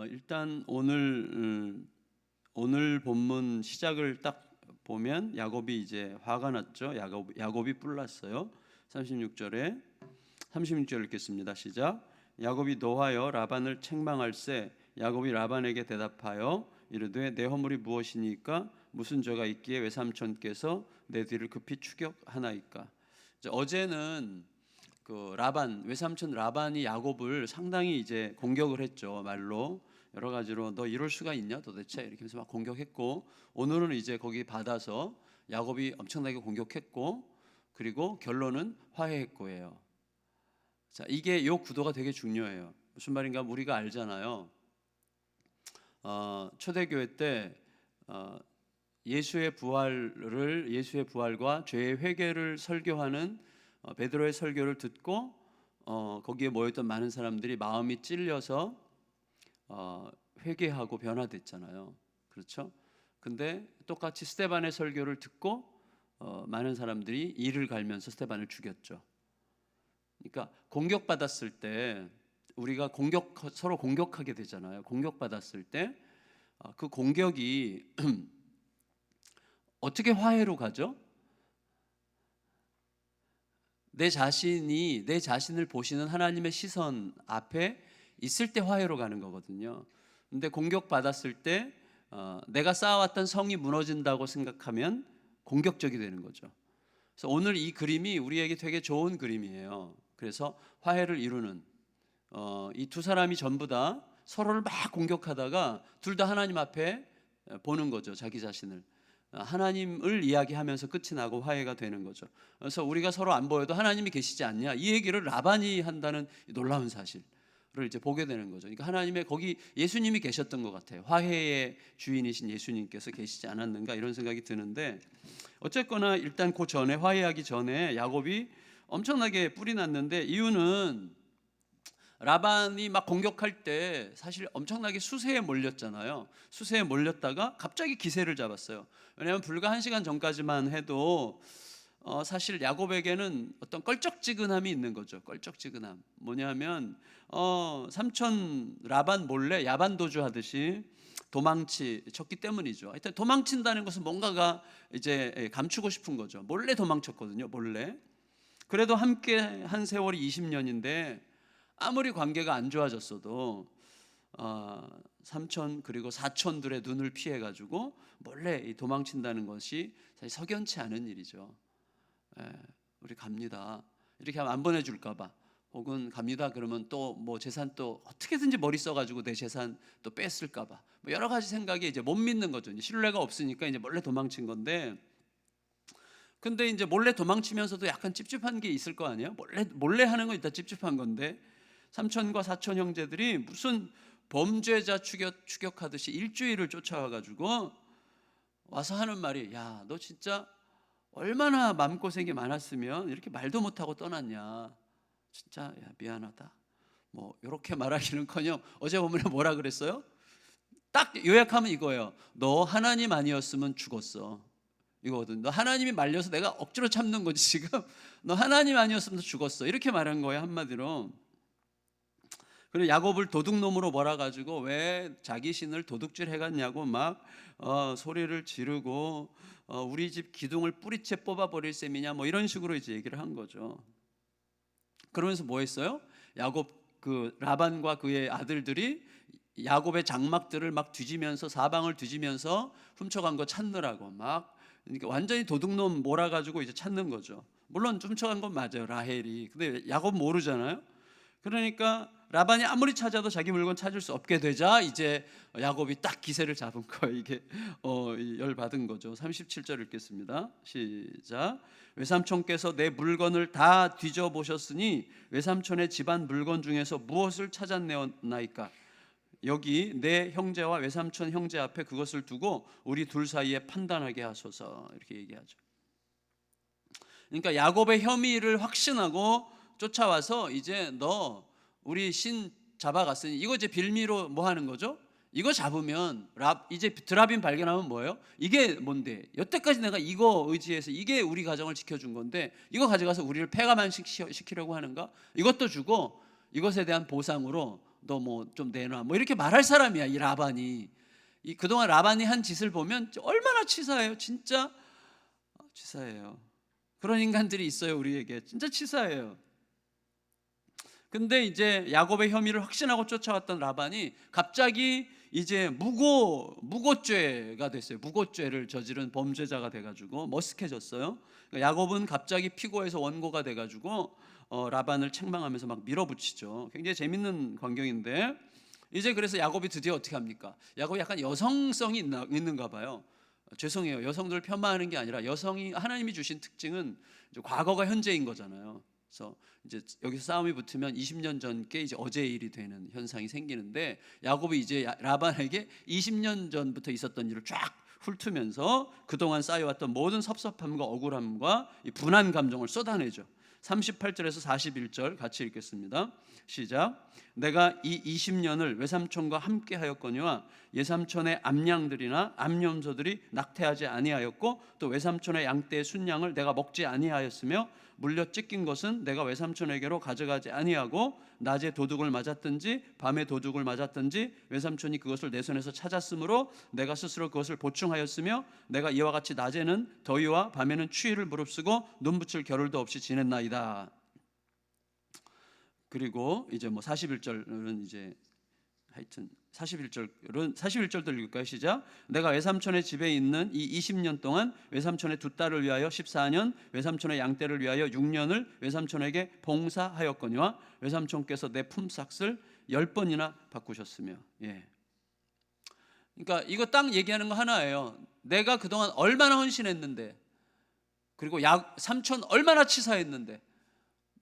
일단 오늘 본문 시작을 딱 보면 야곱이 이제 화가 났죠. 야곱이 뿔났어요. 36절 읽겠습니다. 시작. 야곱이 노하여 라반을 책망할세 야곱이 라반에게 대답하여 이르되 내 허물이 무엇이니까 무슨 죄가 있기에 외삼촌께서 내 뒤를 급히 추격하나이까. 어제는 그 외삼촌 라반이 야곱을 상당히 이제 공격을 했죠. 말로 여러 가지로 너 이럴 수가 있냐 도대체 이렇게 해서 막 공격했고, 오늘은 이제 거기 받아서 야곱이 엄청나게 공격했고, 그리고 결론은 화해했고예요. 자, 이게 요 구도가 되게 중요해요. 무슨 말인가 우리가 알잖아요. 초대교회 때 예수의 부활과 죄의 회개를 설교하는 베드로의 설교를 듣고 거기에 모였던 많은 사람들이 마음이 찔려서 회개하고 변화됐잖아요. 그렇죠? 근데 똑같이 스데반의 설교를 듣고 많은 사람들이 이를 갈면서 스데반을 죽였죠. 그러니까 공격받았을 때 우리가 서로 공격하게 되잖아요. 공격받았을 때 그 공격이 어떻게 화해로 가죠? 내 자신을 보시는 하나님의 시선 앞에 있을 때 화해로 가는 거거든요. 근데 공격받았을 때 내가 쌓아왔던 성이 무너진다고 생각하면 공격적이 되는 거죠. 그래서 오늘 이 그림이 우리에게 되게 좋은 그림이에요. 그래서 화해를 이루는 이 두 사람이 전부 다 서로를 막 공격하다가 둘 다 하나님 앞에 보는 거죠. 자기 자신을 하나님을 이야기하면서 끝이 나고 화해가 되는 거죠. 그래서 우리가 서로 안 보여도 하나님이 계시지 않냐, 이 얘기를 라반이 한다는 놀라운 사실을 이제 보게 되는 거죠. 그러니까 하나님의 거기 예수님이 계셨던 것 같아요. 화해의 주인이신 예수님께서 계시지 않았는가 이런 생각이 드는데, 어쨌거나 일단 그 전에 화해하기 전에 야곱이 엄청나게 뿔이 났는데, 이유는 라반이 막 공격할 때 사실 엄청나게 수세에 몰렸잖아요. 수세에 몰렸다가 갑자기 기세를 잡았어요. 왜냐하면 불과 1시간 전까지만 해도 사실 야곱에게는 어떤 껄쩍지근함이 있는 거죠. 껄쩍지근함 뭐냐면 삼촌 라반 몰래 야반도주 하듯이 도망쳤기 때문이죠. 하여튼 도망친다는 것은 뭔가가 이제 감추고 싶은 거죠. 몰래 도망쳤거든요. 몰래. 그래도 함께 한 세월이 20년인데 아무리 관계가 안 좋아졌어도 삼촌 그리고 사촌들의 눈을 피해가지고 몰래 도망친다는 것이 사실 석연치 않은 일이죠. 우리 갑니다 이렇게 하면 안 보내줄까봐, 혹은 갑니다 그러면 또 뭐 재산 또 어떻게든지 머리 써가지고 내 재산 또 뺐을까봐, 뭐 여러 가지 생각이 이제 못 믿는 거죠. 이제 신뢰가 없으니까 이제 몰래 도망친 건데, 근데 이제 몰래 도망치면서도 약간 찝찝한 게 있을 거 아니에요. 몰래 하는 건 일단 찝찝한 건데, 삼촌과 사촌 형제들이 무슨 범죄자 추격하듯이 일주일을 쫓아와가지고 와서 하는 말이, 야, 너 진짜 얼마나 마음고생이 많았으면 이렇게 말도 못하고 떠났냐, 진짜 야, 미안하다, 뭐 이렇게 말하기는커녕 어제 보면 뭐라 그랬어요? 딱 요약하면 이거예요. 너 하나님 아니었으면 죽었어, 이거거든. 너 하나님이 말려서 내가 억지로 참는 거지 지금. 너 하나님 아니었으면 죽었어, 이렇게 말한 거예요, 한마디로. 그리고 야곱을 도둑놈으로 몰아가지고 왜 자기 신을 도둑질 해갔냐고 막 소리를 지르고 우리 집 기둥을 뿌리채 뽑아버릴 셈이냐, 뭐 이런 식으로 이제 얘기를 한 거죠. 그러면서 뭐 했어요? 라반과 그의 아들들이 야곱의 장막들을 막 뒤지면서, 사방을 뒤지면서 훔쳐간 거 찾느라고 막, 그러니까 완전히 도둑놈 몰아가지고 이제 찾는 거죠. 물론 훔쳐간 건 맞아요, 라헬이. 근데 야곱 모르잖아요. 그러니까 라반이 아무리 찾아도 자기 물건 찾을 수 없게 되자 이제 야곱이 딱 기세를 잡은 거예요. 이게 열받은 거죠. 37절 읽겠습니다. 시작. 외삼촌께서 내 물건을 다 뒤져보셨으니 외삼촌의 집안 물건 중에서 무엇을 찾아내었나이까. 여기 내 형제와 외삼촌 형제 앞에 그것을 두고 우리 둘 사이에 판단하게 하소서, 이렇게 얘기하죠. 그러니까 야곱의 혐의를 확신하고 쫓아와서 이제 너 우리 신 잡아갔으니, 이거 이제 빌미로 뭐 하는 거죠? 이거 잡으면 이제 드라빈 발견하면 뭐예요? 이게 뭔데? 여태까지 내가 이거 의지해서 이게 우리 가정을 지켜준 건데 이거 가져가서 우리를 폐가만시키려고 하는가? 이것도 주고 이것에 대한 보상으로 너 뭐 좀 내놔, 뭐 이렇게 말할 사람이야 이 라반이. 이 그동안 라반이 한 짓을 보면 얼마나 치사해요. 진짜 치사해요. 그런 인간들이 있어요 우리에게. 진짜 치사해요. 근데 이제 야곱의 혐의를 확신하고 쫓아왔던 라반이 갑자기 이제 무고죄가 됐어요. 무고죄를 저지른 범죄자가 돼가지고 머쓱해졌어요. 그러니까 야곱은 갑자기 피고에서 원고가 돼가지고 라반을 책망하면서 막 밀어붙이죠. 굉장히 재밌는 광경인데, 이제 그래서 야곱이 드디어 어떻게 합니까? 야곱이 약간 여성성이 있는가 봐요. 죄송해요. 여성들을 폄하하는 게 아니라 여성이 하나님이 주신 특징은 이제 과거가 현재인 거잖아요. 그래서 이제 여기서 싸움이 붙으면 20년 전 게 이제 어제의 일이 되는 현상이 생기는데, 야곱이 이제 라반에게 20년 전부터 있었던 일을 쫙 훑으면서 그동안 쌓여왔던 모든 섭섭함과 억울함과 이 분한 감정을 쏟아내죠. 38절에서 41절 같이 읽겠습니다. 시작. 내가 이 20년을 외삼촌과 함께 하였거니와 예삼촌의 암양들이나 암염소들이 낙태하지 아니하였고 또 외삼촌의 양떼의 순양을 내가 먹지 아니하였으며 물려 찢긴 것은 내가 외삼촌에게로 가져가지 아니하고 낮에 도둑을 맞았든지 밤에 도둑을 맞았든지 외삼촌이 그것을 내 손에서 찾았으므로 내가 스스로 그것을 보충하였으며 내가 이와 같이 낮에는 더위와 밤에는 추위를 무릅쓰고 눈 붙일 겨를도 없이 지냈나이다. 그리고 이제 뭐 41절은 이제 하여튼 41절도 읽을까요? 시작. 내가 외삼촌의 집에 있는 이 20년 동안 외삼촌의 두 딸을 위하여 14년, 외삼촌의 양떼를 위하여 6년을 외삼촌에게 봉사하였거니와 외삼촌께서 내 품삯을 10번이나 바꾸셨으며. 예. 그러니까 이거 딱 얘기하는 거 하나예요. 내가 그동안 얼마나 헌신했는데, 그리고 삼촌 얼마나 치사했는데,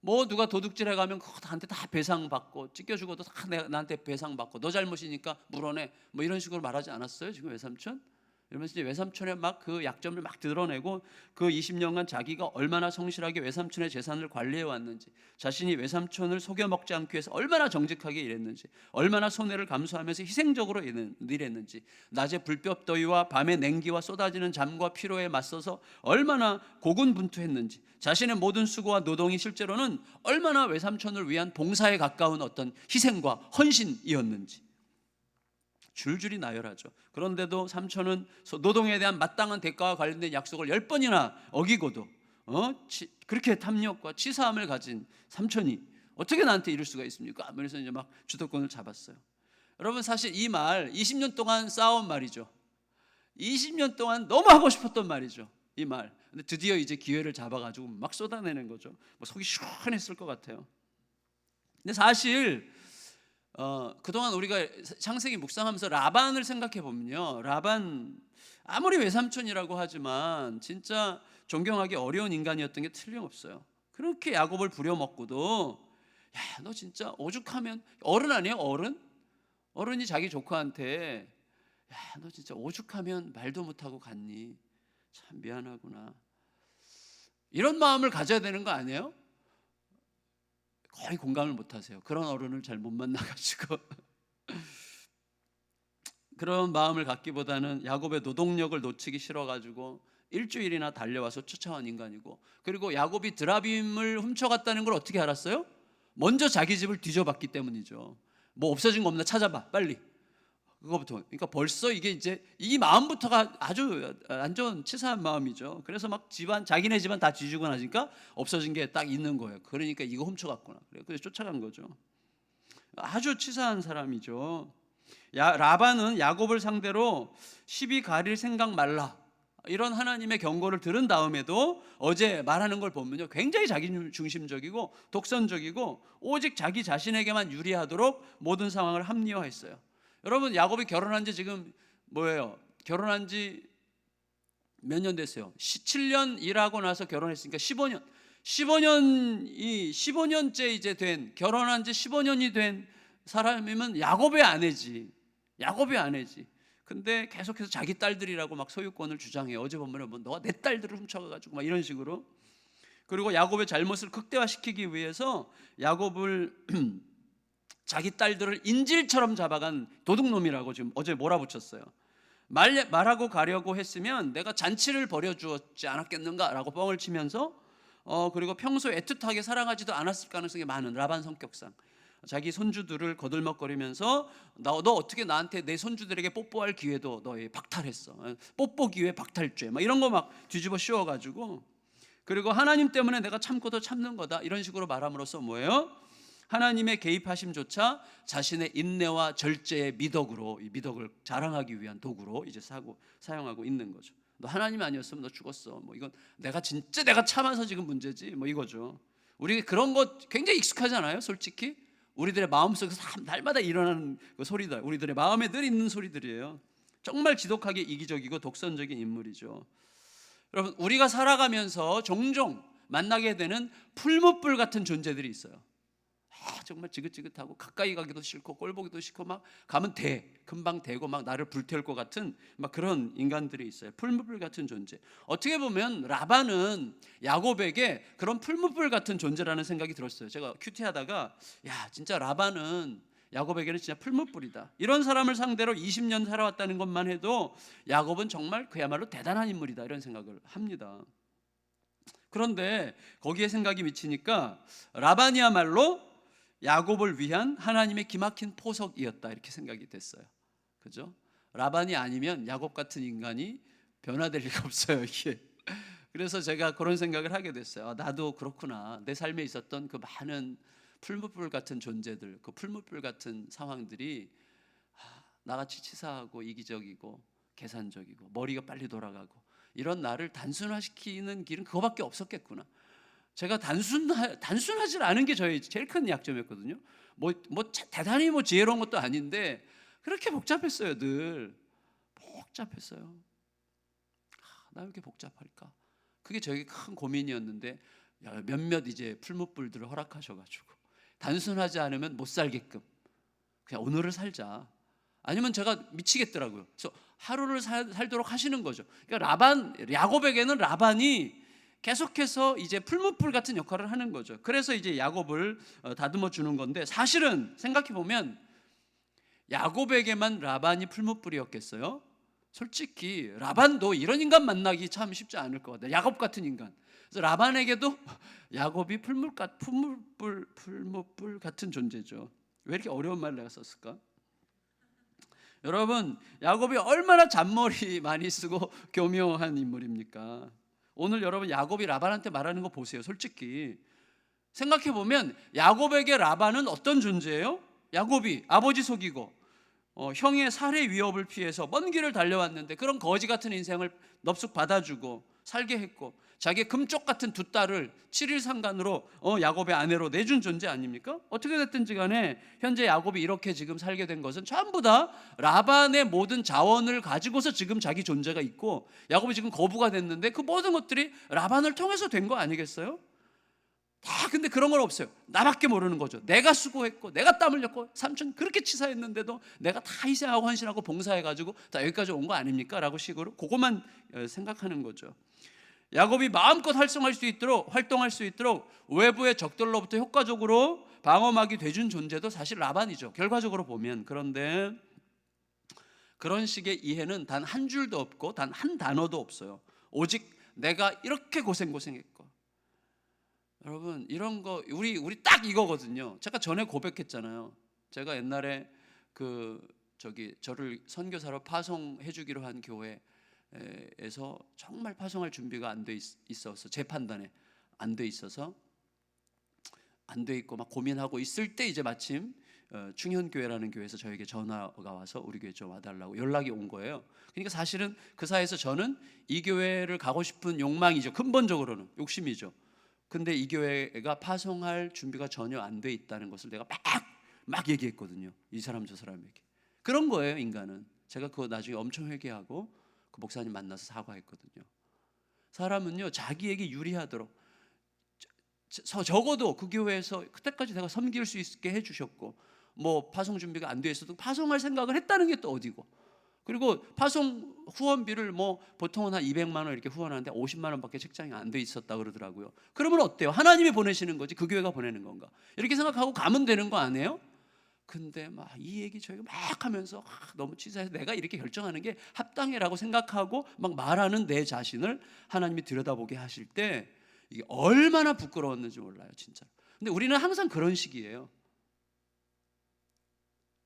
뭐 누가 도둑질해 가면 그거 나한테 다 배상받고, 찢겨주고도 다 나한테 배상받고, 너 잘못이니까 물어내, 뭐 이런 식으로 말하지 않았어요 지금 외삼촌? 이러면서 이제 외삼촌의 막 그 약점을 막 드러내고, 그 20년간 자기가 얼마나 성실하게 외삼촌의 재산을 관리해 왔는지, 자신이 외삼촌을 속여 먹지 않기 위해서 얼마나 정직하게 일했는지, 얼마나 손해를 감수하면서 희생적으로 일했는지, 낮에 불볕 더위와 밤에 냉기와 쏟아지는 잠과 피로에 맞서서 얼마나 고군분투했는지, 자신의 모든 수고와 노동이 실제로는 얼마나 외삼촌을 위한 봉사에 가까운 어떤 희생과 헌신이었는지 줄줄이 나열하죠. 그런데도 삼촌은 노동에 대한 마땅한 대가와 관련된 약속을 10번이나 어기고도 그렇게 탐욕과 치사함을 가진 삼촌이 어떻게 나한테 이럴 수가 있습니까? 그래서 이제 막 주도권을 잡았어요. 여러분, 사실 이 말 20년 동안 쌓아온 말이죠. 20년 동안 너무 하고 싶었던 말이죠, 이 말. 근데 드디어 이제 기회를 잡아가지고 막 쏟아내는 거죠. 뭐 속이 시원했을 것 같아요. 근데 사실 그동안 우리가 창세기 묵상하면서 라반을 생각해 보면요, 라반 아무리 외삼촌이라고 하지만 진짜 존경하기 어려운 인간이었던 게 틀림없어요. 그렇게 야곱을 부려먹고도, 야, 너 진짜 오죽하면, 어른 아니에요? 어른이 자기 조카한테, 야, 너 진짜 오죽하면 말도 못하고 갔니? 참 미안하구나. 이런 마음을 가져야 되는 거 아니에요? 거의 공감을 못하세요. 그런 어른을 잘 못 만나가지고 그런 마음을 갖기보다는 야곱의 노동력을 놓치기 싫어가지고 일주일이나 달려와서 쫓아온 인간이고, 그리고 야곱이 드라빔을 훔쳐갔다는 걸 어떻게 알았어요? 먼저 자기 집을 뒤져봤기 때문이죠. 뭐 없어진 거 없나 찾아봐 빨리, 그거부터. 그러니까 벌써 이게 이제 이 마음부터가 아주 안 좋은 치사한 마음이죠. 그래서 막 자기네 집안 다 뒤지고 나니까 없어진 게 딱 있는 거예요. 그러니까 이거 훔쳐갔구나, 그래서 쫓아간 거죠. 아주 치사한 사람이죠. 라반은 야곱을 상대로 시비 가릴 생각 말라, 이런 하나님의 경고를 들은 다음에도 어제 말하는 걸 보면요, 굉장히 자기 중심적이고 독선적이고 오직 자기 자신에게만 유리하도록 모든 상황을 합리화했어요. 여러분, 야곱이 결혼한 지 지금 뭐예요? 결혼한 지 몇 년 됐어요? 17년 일하고 나서 결혼했으니까 15년째 이제 된, 결혼한 지 15년이 된 사람이면 야곱의 아내지. 근데 계속해서 자기 딸들이라고 막 소유권을 주장해. 어제 보면 뭐 너가 내 딸들을 훔쳐가가지고 막 이런 식으로. 그리고 야곱의 잘못을 극대화시키기 위해서 야곱을 자기 딸들을 인질처럼 잡아간 도둑놈이라고 지금 어제 몰아붙였어요. 말하고 가려고 했으면 내가 잔치를 벌여주었지 않았겠는가라고 뻥을 치면서 그리고 평소에 애틋하게 사랑하지도 않았을 가능성이 많은 라반 성격상 자기 손주들을 거들먹거리면서 너 어떻게 나한테 내 손주들에게 뽀뽀할 기회도 너희 박탈했어. 뽀뽀 기회 박탈죄. 막 이런 거 막 뒤집어 씌워가지고, 그리고 하나님 때문에 내가 참고도 참는 거다 이런 식으로 말함으로써 뭐예요? 하나님의 개입하심조차 자신의 인내와 절제의 미덕으로, 이 미덕을 자랑하기 위한 도구로 이제 사용하고 있는 거죠. 너 하나님 아니었으면 너 죽었어. 뭐 이건 내가 진짜 내가 참아서 지금 문제지. 뭐 이거죠. 우리 그런 거 굉장히 익숙하잖아요, 솔직히. 우리들의 마음속에서 날마다 일어나는 그 소리들, 우리들의 마음에 늘 있는 소리들이에요. 정말 지독하게 이기적이고 독선적인 인물이죠. 여러분, 우리가 살아가면서 종종 만나게 되는 풀무불 같은 존재들이 있어요. 정말 지긋지긋하고 가까이 가기도 싫고 꼴 보기도 싫고 막 가면 금방 대고 막 나를 불태울 것 같은 막 그런 인간들이 있어요. 풀무불 같은 존재. 어떻게 보면 라반은 야곱에게 그런 풀무불 같은 존재라는 생각이 들었어요. 제가 큐티하다가 야, 진짜 라반은 야곱에게는 진짜 풀무불이다. 이런 사람을 상대로 20년 살아왔다는 것만 해도 야곱은 정말 그야말로 대단한 인물이다 이런 생각을 합니다. 그런데 거기에 생각이 미치니까 라반이야말로 야곱을 위한 하나님의 기막힌 포석이었다 이렇게 생각이 됐어요. 그죠? 라반이 아니면 야곱 같은 인간이 변화될 리가 없어요, 이게. 그래서 제가 그런 생각을 하게 됐어요. 나도 그렇구나. 내 삶에 있었던 그 많은 풀무불 같은 존재들, 그 풀무불 같은 상황들이 나같이 치사하고 이기적이고 계산적이고 머리가 빨리 돌아가고 이런 나를 단순화시키는 길은 그거밖에 없었겠구나. 제가 단순하지 않은 게 저의 제일 큰 약점이었거든요. 뭐 대단히 지혜로운 것도 아닌데 그렇게 복잡했어요. 늘 복잡했어요. 나 왜 이렇게 복잡할까? 그게 저에게 큰 고민이었는데 몇몇 이제 풀무불들을 허락하셔가지고 단순하지 않으면 못 살게끔 그냥 오늘을 살자. 아니면 제가 미치겠더라고요. 그래서 하루를 살도록 하시는 거죠. 그러니까 야곱에게는 라반이 계속해서 이제 풀무불 같은 역할을 하는 거죠. 그래서 이제 야곱을 다듬어 주는 건데, 사실은 생각해 보면 야곱에게만 라반이 풀무불이었겠어요? 솔직히 라반도 이런 인간 만나기 참 쉽지 않을 것 같아요. 야곱 같은 인간. 그래서 라반에게도 야곱이 풀무불 같은 존재죠. 왜 이렇게 어려운 말을 내가 썼을까? 여러분, 야곱이 얼마나 잔머리 많이 쓰고 교묘한 인물입니까? 오늘 여러분 야곱이 라반한테 말하는 거 보세요. 솔직히 생각해 보면 야곱에게 라반은 어떤 존재예요? 야곱이 아버지 속이고 형의 살해 위협을 피해서 먼 길을 달려왔는데 그런 거지 같은 인생을 넙죽 받아주고 살게 했고, 자기의 금쪽 같은 두 딸을 7일 상간으로 야곱의 아내로 내준 존재 아닙니까? 어떻게 됐든지 간에 현재 야곱이 이렇게 지금 살게 된 것은 전부 다 라반의 모든 자원을 가지고서 지금 자기 존재가 있고, 야곱이 지금 거부가 됐는데 그 모든 것들이 라반을 통해서 된 거 아니겠어요? 다 근데 그런 건 없어요. 나밖에 모르는 거죠. 내가 수고했고 내가 땀 흘렸고 삼촌 그렇게 치사했는데도 내가 다 희생하고 헌신하고 봉사해가지고 다 여기까지 온 거 아닙니까? 라고 식으로 그것만 생각하는 거죠. 야곱이 마음껏 활동할 수 있도록 외부의 적들로부터 효과적으로 방어막이 돼준 존재도 사실 라반이죠, 결과적으로 보면. 그런데 그런 식의 이해는 단 한 줄도 없고 단 한 단어도 없어요. 오직 내가 이렇게 고생했고. 여러분, 이런 거 우리 딱 이거거든요. 제가 전에 고백했잖아요. 제가 옛날에 저를 선교사로 파송해 주기로 한 교회에서 정말 파송할 준비가 안 돼 있어서, 제 판단에 안 돼 있어서 안 돼 있고 막 고민하고 있을 때 이제 마침 충현교회라는 교회에서 저에게 전화가 와서 우리 교회 좀 와달라고 연락이 온 거예요. 그러니까 사실은 그 사이에서 저는 이 교회를 가고 싶은 욕망이죠. 근본적으로는 욕심이죠. 근데 이 교회가 파송할 준비가 전혀 안 돼 있다는 것을 내가 막 얘기했거든요. 이 사람 저 사람에게. 그런 거예요, 인간은. 제가 그거 나중에 엄청 회개하고 그 목사님 만나서 사과했거든요. 사람은요, 자기에게 유리하도록 적어도 그 교회에서 그때까지 내가 섬길 수 있게 해주셨고, 뭐 파송 준비가 안 돼 있어도 파송할 생각을 했다는 게 또 어디고, 그리고 파송 후원비를 뭐 보통은 한 200만 원 이렇게 후원하는데 50만 원밖에 책정이 안 돼 있었다 그러더라고요. 그러면 어때요? 하나님이 보내시는 거지 그 교회가 보내는 건가? 이렇게 생각하고 가면 되는 거 아니에요? 근데 막 이 얘기 저희가 막 하면서 너무 치사해서 내가 이렇게 결정하는 게 합당해라고 생각하고 막 말하는 내 자신을 하나님이 들여다보게 하실 때 이게 얼마나 부끄러웠는지 몰라요, 진짜. 근데 우리는 항상 그런 식이에요.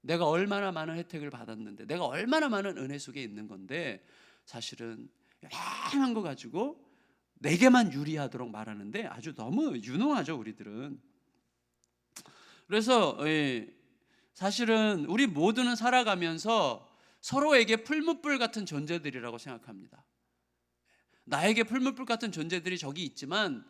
내가 얼마나 많은 혜택을 받았는데, 내가 얼마나 많은 은혜 속에 있는 건데, 사실은 요만한 거 가지고 내게만 유리하도록 말하는데 아주 너무 유능하죠, 우리들은. 그래서 사실은 우리 모두는 살아가면서 서로에게 풀무불 같은 존재들이라고 생각합니다. 나에게 풀무불 같은 존재들이 저기 있지만,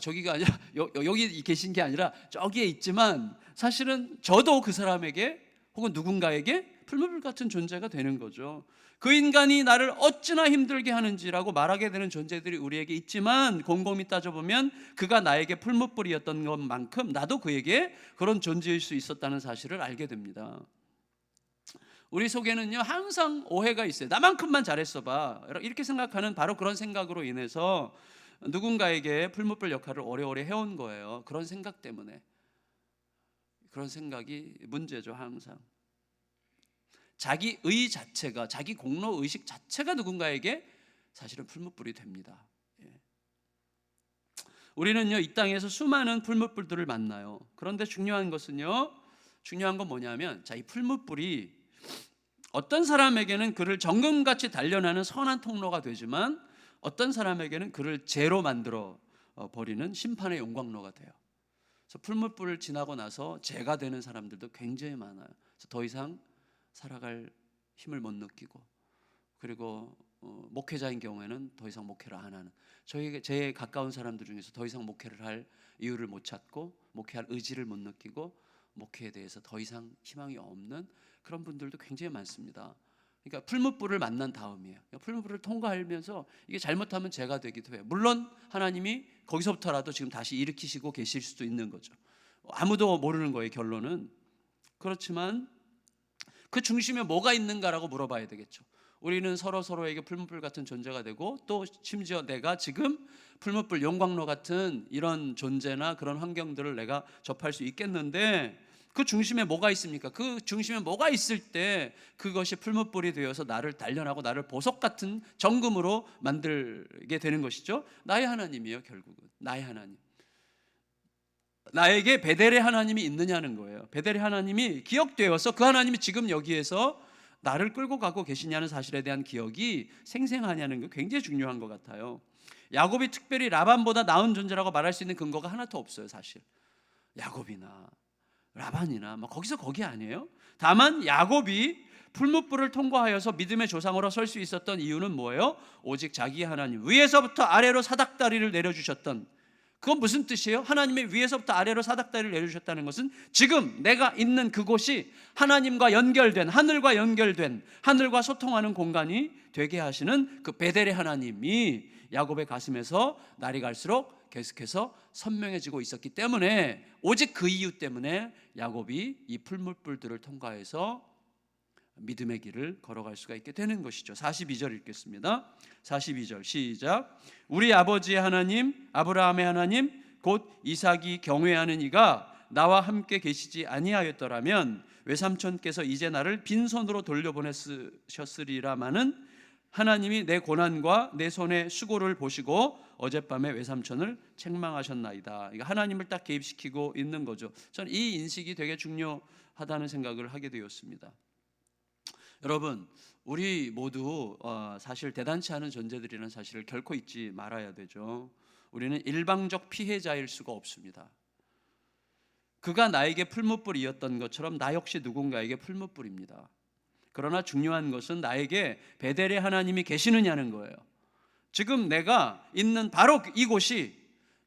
저기가 아니라 여기 계신 게 아니라 저기에 있지만, 사실은 저도 그 사람에게 혹은 누군가에게 풀무불 같은 존재가 되는 거죠. 그 인간이 나를 어찌나 힘들게 하는지라고 말하게 되는 존재들이 우리에게 있지만, 곰곰이 따져보면 그가 나에게 풀무불이었던 것만큼 나도 그에게 그런 존재일 수 있었다는 사실을 알게 됩니다. 우리 속에는요 항상 오해가 있어요. 나만큼만 잘했어 봐, 이렇게 생각하는 바로 그런 생각으로 인해서 누군가에게 풀무불 역할을 오래오래 해온 거예요. 그런 생각 때문에. 그런 생각이 문제죠. 항상 자기 의 자체가, 자기 공로 의식 자체가 누군가에게 사실은 풀무불이 됩니다. 우리는요 이 땅에서 수많은 풀무불들을 만나요. 그런데 중요한 건 뭐냐면, 이 풀무불이 어떤 사람에게는 그를 정금같이 단련하는 선한 통로가 되지만, 어떤 사람에게는 그를 죄로 만들어 버리는 심판의 용광로가 돼요. 그래서 풀무불을 지나고 나서 죄가 되는 사람들도 굉장히 많아요. 그래서 더 이상 살아갈 힘을 못 느끼고, 그리고 목회자인 경우에는 더 이상 목회를 안 하는, 제 가까운 사람들 중에서 더 이상 목회를 할 이유를 못 찾고, 목회할 의지를 못 느끼고, 목회에 대해서 더 이상 희망이 없는 그런 분들도 굉장히 많습니다. 그러니까 풀무불을 만난 다음이에요. 풀무불을 통과하면서 이게 잘못하면 죄가 되기도 해요. 물론 하나님이 거기서부터라도 지금 다시 일으키시고 계실 수도 있는 거죠. 아무도 모르는 거예요, 결론은. 그렇지만 그 중심에 뭐가 있는가라고 물어봐야 되겠죠. 우리는 서로에게 풀무불 같은 존재가 되고, 또 심지어 내가 지금 풀무불 용광로 같은 이런 존재나 그런 환경들을 내가 접할 수 있겠는데, 그 중심에 뭐가 있습니까? 그 중심에 뭐가 있을 때 그것이 풀무불이 되어서 나를 단련하고 나를 보석 같은 정금으로 만들게 되는 것이죠. 나의 하나님이에요. 결국은 나의 하나님. 나에게 베델의 하나님이 있느냐는 거예요. 베델의 하나님이 기억되어서 그 하나님이 지금 여기에서 나를 끌고 가고 계시냐는 사실에 대한 기억이 생생하냐는 게 굉장히 중요한 것 같아요. 야곱이 특별히 라반보다 나은 존재라고 말할 수 있는 근거가 하나도 없어요. 사실 야곱이나 라반이나 거기서 거기 아니에요. 다만 야곱이 풀무불을 통과하여서 믿음의 조상으로 설 수 있었던 이유는 뭐예요? 오직 자기 하나님, 위에서부터 아래로 사닥다리를 내려주셨던, 그건 무슨 뜻이에요? 하나님의 위에서부터 아래로 사닥다리를 내려주셨다는 것은 지금 내가 있는 그곳이 하나님과 연결된, 하늘과 연결된, 하늘과 소통하는 공간이 되게 하시는 그 베델의 하나님이 야곱의 가슴에서 날이 갈수록 계속해서 선명해지고 있었기 때문에, 오직 그 이유 때문에 야곱이 이 풀무불들을 통과해서 믿음의 길을 걸어갈 수가 있게 되는 것이죠. 42절 읽겠습니다. 42절 시작. 우리 아버지의 하나님 아브라함의 하나님 곧 이삭이 경외하는 이가 나와 함께 계시지 아니하였더라면 외삼촌께서 이제 나를 빈손으로 돌려보내셨으리라마는 하나님이 내 고난과 내 손의 수고를 보시고 어젯밤에 외삼촌을 책망하셨나이다. 하나님을 딱 개입시키고 있는 거죠. 저는 이 인식이 되게 중요하다는 생각을 하게 되었습니다. 여러분, 우리 모두 사실 대단치 않은 존재들이라는 사실을 결코 잊지 말아야 되죠. 우리는 일방적 피해자일 수가 없습니다. 그가 나에게 풀무불이었던 것처럼 나 역시 누군가에게 풀무불입니다. 그러나 중요한 것은 나에게 베델의 하나님이 계시느냐는 거예요. 지금 내가 있는 바로 이곳이,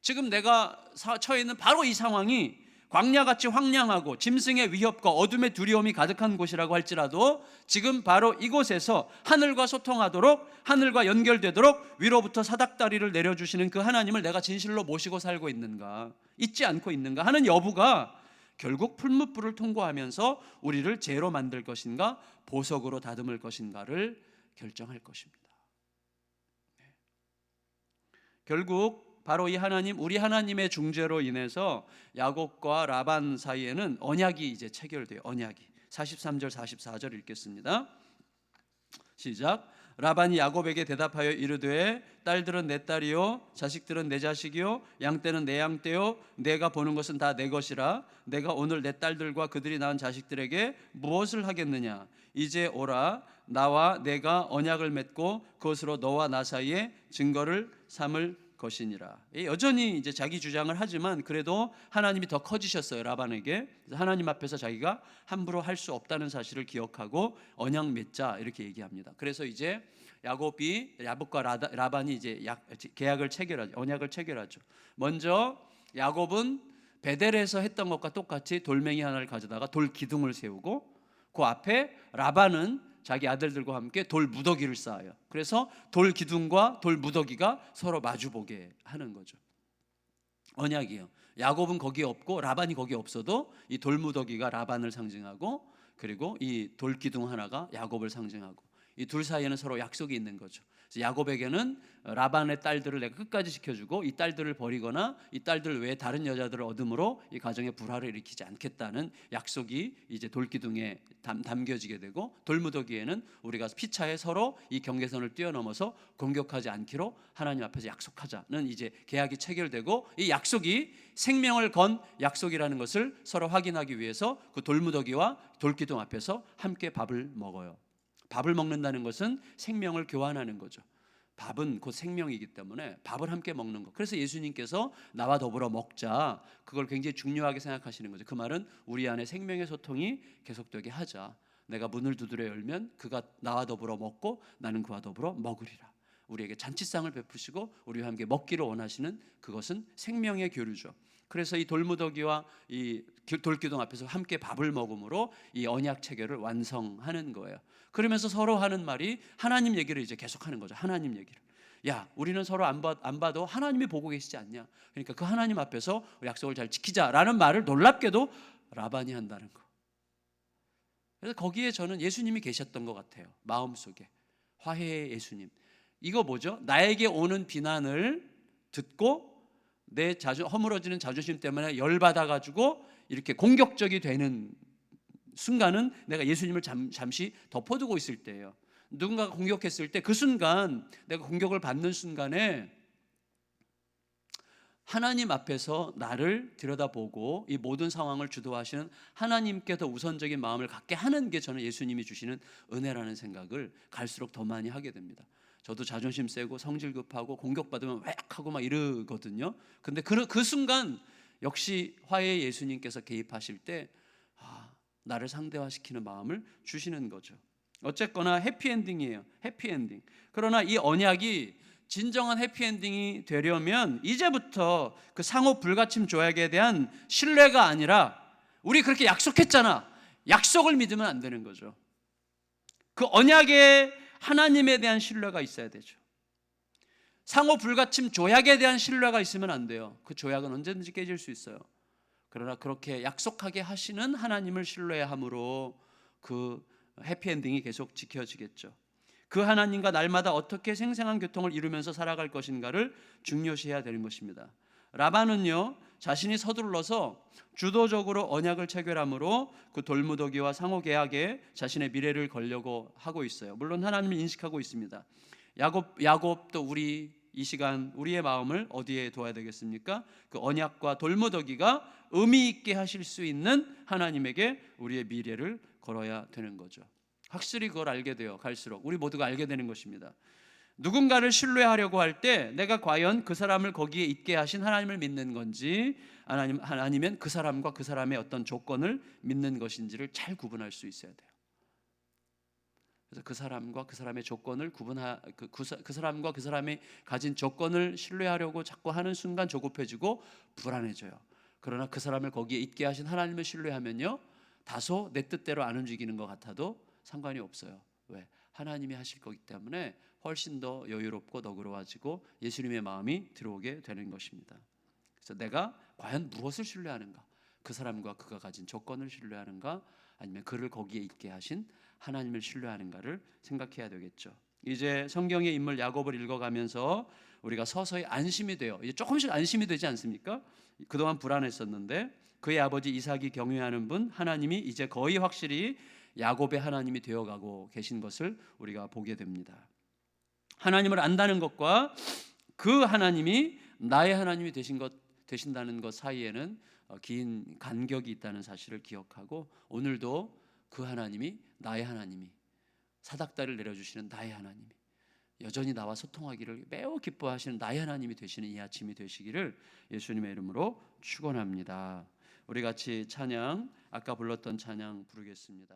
지금 내가 처해 있는 바로 이 상황이 광야같이 황량하고 짐승의 위협과 어둠의 두려움이 가득한 곳이라고 할지라도 지금 바로 이곳에서 하늘과 소통하도록, 하늘과 연결되도록 위로부터 사닥다리를 내려주시는 그 하나님을 내가 진실로 모시고 살고 있는가, 잊지 않고 있는가 하는 여부가 결국 풀무불을 통과하면서 우리를 죄로 만들 것인가 보석으로 다듬을 것인가를 결정할 것입니다. 결국 바로 이 하나님, 우리 하나님의 중재로 인해서 야곱과 라반 사이에는 언약이 이제 체결돼요. 언약이. 43절 44절 읽겠습니다. 시작. 라반이 야곱에게 대답하여 이르되 딸들은 내 딸이요 자식들은 내 자식이요 양떼는 내 양떼요 내가 보는 것은 다 내 것이라 내가 오늘 내 딸들과 그들이 낳은 자식들에게 무엇을 하겠느냐. 이제 오라 나와 내가 언약을 맺고 그것으로 너와 나 사이에 증거를 삼을 것이니라. 여전히 이제 자기 주장을 하지만 그래도 하나님이 더 커지셨어요, 라반에게. 그래서 하나님 앞에서 자기가 함부로 할 수 없다는 사실을 기억하고 언약 맺자 이렇게 얘기합니다. 그래서 이제 야곱과 라반이 이제 계약을 체결하죠. 언약을 체결하죠. 먼저 야곱은 베델에서 했던 것과 똑같이 돌멩이 하나를 가져다가 돌 기둥을 세우고 그 앞에 라반은 자기 아들들과 함께 돌 무더기를 쌓아요. 그래서 돌 기둥과 돌 무더기가 서로 마주보게 하는 거죠. 언약이에요. 야곱은 거기에 없고 라반이 거기에 없어도 이 돌 무더기가 라반을 상징하고 그리고 이 돌 기둥 하나가 야곱을 상징하고 이 둘 사이에는 서로 약속이 있는 거죠. 그래서 야곱에게는 라반의 딸들을 내가 끝까지 지켜주고 이 딸들을 버리거나 이 딸들 외에 다른 여자들을 얻음으로 이 가정에 불화를 일으키지 않겠다는 약속이 이제 돌기둥에 담겨지게 되고 돌무더기에는 우리가 피차에 서로 이 경계선을 뛰어넘어서 공격하지 않기로 하나님 앞에서 약속하자는 이제 계약이 체결되고 이 약속이 생명을 건 약속이라는 것을 서로 확인하기 위해서 그 돌무더기와 돌기둥 앞에서 함께 밥을 먹어요. 밥을 먹는다는 것은 생명을 교환하는 거죠. 밥은 곧 생명이기 때문에 밥을 함께 먹는 것. 그래서 예수님께서 나와 더불어 먹자, 그걸 굉장히 중요하게 생각하시는 거죠. 그 말은 우리 안에 생명의 소통이 계속되게 하자. 내가 문을 두드려 열면 그가 나와 더불어 먹고 나는 그와 더불어 먹으리라. 우리에게 잔치상을 베푸시고 우리와 함께 먹기를 원하시는 그것은 생명의 교류죠. 그래서 이 돌무더기와 이 돌기둥 앞에서 함께 밥을 먹음으로 이 언약 체결을 완성하는 거예요. 그러면서 서로 하는 말이 하나님 얘기를 이제 계속하는 거죠. 하나님 얘기를. 야, 우리는 서로 안 봐도 하나님이 보고 계시지 않냐. 그러니까 그 하나님 앞에서 약속을 잘 지키자라는 말을 놀랍게도 라반이 한다는 거. 그래서 거기에 저는 예수님이 계셨던 것 같아요. 마음속에 화해의 예수님. 이거 뭐죠? 나에게 오는 비난을 듣고 내 허물어지는 자존심 때문에 열받아가지고 이렇게 공격적이 되는 순간은 내가 예수님을 잠시 덮어두고 있을 때예요. 누군가가 공격했을 때 그 순간 내가 공격을 받는 순간에 하나님 앞에서 나를 들여다보고 이 모든 상황을 주도하시는 하나님께 더 우선적인 마음을 갖게 하는 게 저는 예수님이 주시는 은혜라는 생각을 갈수록 더 많이 하게 됩니다. 저도 자존심 세고 성질 급하고 공격받으면 웩하고 막 이러거든요. 근데 그 순간 역시 화해의 예수님께서 개입하실 때 나를 상대화시키는 마음을 주시는 거죠. 어쨌거나 해피엔딩이에요. 해피엔딩. 그러나 이 언약이 진정한 해피엔딩이 되려면 이제부터 그 상호 불가침 조약에 대한 신뢰가 아니라 우리 그렇게 약속했잖아. 약속을 믿으면 안 되는 거죠. 그 언약에 하나님에 대한 신뢰가 있어야 되죠. 상호 불가침 조약에 대한 신뢰가 있으면 안 돼요. 그 조약은 언제든지 깨질 수 있어요. 그러나 그렇게 약속하게 하시는 하나님을 신뢰함으로 그 해피엔딩이 계속 지켜지겠죠. 그 하나님과 날마다 어떻게 생생한 교통을 이루면서 살아갈 것인가를 중요시해야 되는 것입니다. 라반은요, 자신이 서둘러서 주도적으로 언약을 체결함으로 그 돌무더기와 상호계약에 자신의 미래를 걸려고 하고 있어요. 물론 하나님을 인식하고 있습니다. 야곱도 우리 이 시간 우리의 마음을 어디에 둬야 되겠습니까? 그 언약과 돌무더기가 의미 있게 하실 수 있는 하나님에게 우리의 미래를 걸어야 되는 거죠. 확실히 그걸 알게 돼요. 갈수록 우리 모두가 알게 되는 것입니다. 누군가를 신뢰하려고 할 때 내가 과연 그 사람을 거기에 있게 하신 하나님을 믿는 건지 아니면 그 사람과 그 사람의 어떤 조건을 믿는 것인지를 잘 구분할 수 있어야 돼요. 그래서 그 사람과 그 사람의 조건을 그 사람과 그 사람이 가진 조건을 신뢰하려고 자꾸 하는 순간 조급해지고 불안해져요. 그러나 그 사람을 거기에 있게 하신 하나님을 신뢰하면요, 다소 내 뜻대로 안 움직이는 것 같아도 상관이 없어요. 왜? 하나님이 하실 거기 때문에 훨씬 더 여유롭고 너그러워지고 예수님의 마음이 들어오게 되는 것입니다. 그래서 내가 과연 무엇을 신뢰하는가? 그 사람과 그가 가진 조건을 신뢰하는가? 아니면 그를 거기에 있게 하신 하나님을 신뢰하는가를 생각해야 되겠죠. 이제 성경의 인물 야곱을 읽어가면서 우리가 서서히 안심이 돼요. 이제 조금씩 안심이 되지 않습니까? 그동안 불안했었는데 그의 아버지 이삭이 경외하는 분 하나님이 이제 거의 확실히 야곱의 하나님이 되어가고 계신 것을 우리가 보게 됩니다. 하나님을 안다는 것과 그 하나님이 나의 하나님이 되신다는 것 사이에는 긴 간격이 있다는 사실을 기억하고, 오늘도 그 하나님이, 나의 하나님이, 사닥다리를 내려주시는 나의 하나님이 여전히 나와 소통하기를 매우 기뻐하시는 나의 하나님이 되시는 이 아침이 되시기를 예수님의 이름으로 축원합니다. 우리 같이 찬양, 아까 불렀던 찬양 부르겠습니다.